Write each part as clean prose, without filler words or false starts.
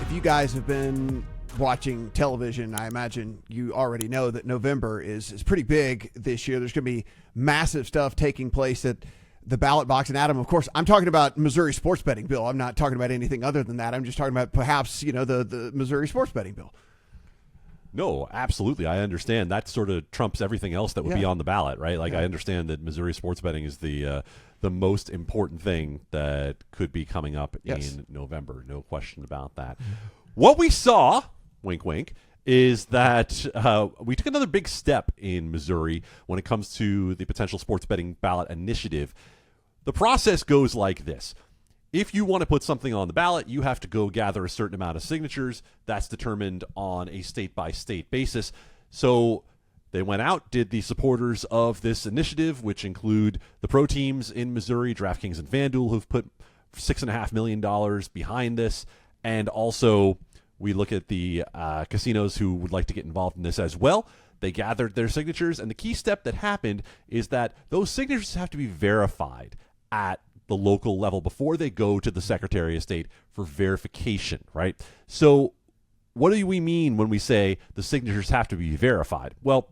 If you guys have been watching television, I imagine you already know that November is pretty big this year. There's going to be massive stuff taking place at the ballot box. And Adam, of course, I'm talking about Missouri sports betting bill. I'm not talking about anything other than that. I'm just talking about perhaps, the Missouri sports betting bill. No, absolutely. I understand. That sort of trumps everything else that would be on the ballot, right? Like, I understand that Missouri sports betting is the most important thing that could be coming up in November. No question about that. What we saw, wink, wink, is that we took another big step in Missouri when it comes to the potential sports betting ballot initiative. The process goes like this. If you want to put something on the ballot, you have to go gather a certain amount of signatures. That's determined on a state-by-state basis. So they went out, did the supporters of this initiative, which include the pro teams in Missouri, DraftKings and FanDuel, who've put $6.5 million behind this. And also, we look at the casinos who would like to get involved in this as well. They gathered their signatures, and the key step that happened is that those signatures have to be verified at the local level before they go to the Secretary of State for verification, right? So what do we mean when we say the signatures have to be verified? Well,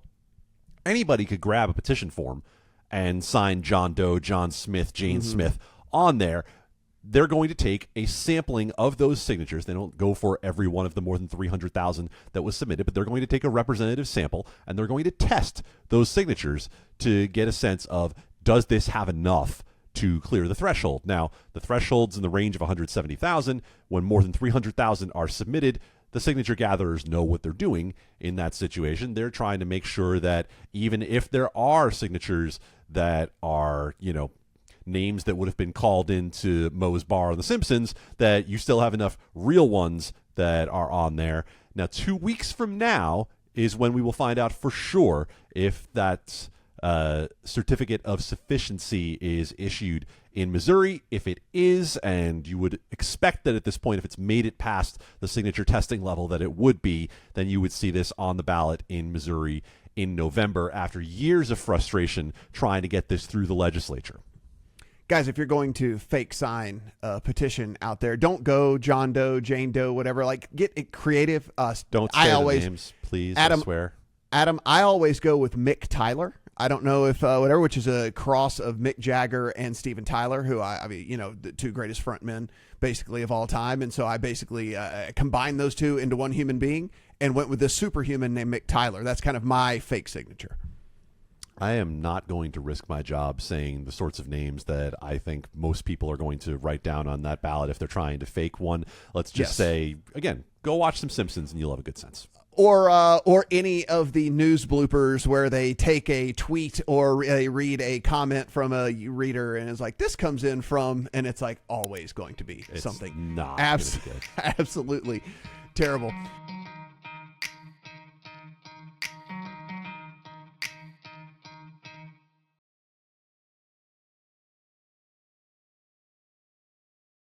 anybody could grab a petition form and sign John Doe, John Smith, Jane Smith on there. They're going to take a sampling of those signatures. They don't go for every one of the more than 300,000 that was submitted, but they're going to take a representative sample, and they're going to test those signatures to get a sense of, does this have enough to clear the threshold? Now, the threshold's in the range of 170,000. When more than 300,000 are submitted, the signature gatherers know what they're doing in that situation. They're trying to make sure that even if there are signatures that are, names that would have been called into Moe's Bar on The Simpsons, that you still have enough real ones that are on there. Now, 2 weeks from now is when we will find out for sure if that certificate of sufficiency is issued in Missouri. If it is, and you would expect that at this point, if it's made it past the signature testing level that it would be, then you would see this on the ballot in Missouri in November after years of frustration trying to get this through the legislature. Guys, if you're going to fake sign a petition out there, don't go John Doe, Jane Doe, whatever. Like, get it creative. Don't say the names, please. Adam, I swear. Adam, I always go with Mick Tyler. I don't know if whatever, which is a cross of Mick Jagger and Steven Tyler, who I mean, the two greatest frontmen basically of all time. And so I basically combined those two into one human being and went with this superhuman named Mick Tyler. That's kind of my fake signature. I am not going to risk my job saying the sorts of names that I think most people are going to write down on that ballot if they're trying to fake one. Let's just say, again, go watch some Simpsons and you'll have a good sense. Or any of the news bloopers where they take a tweet or they read a comment from a reader and it's like, this comes in from, and it's like always going to be something not absolutely terrible.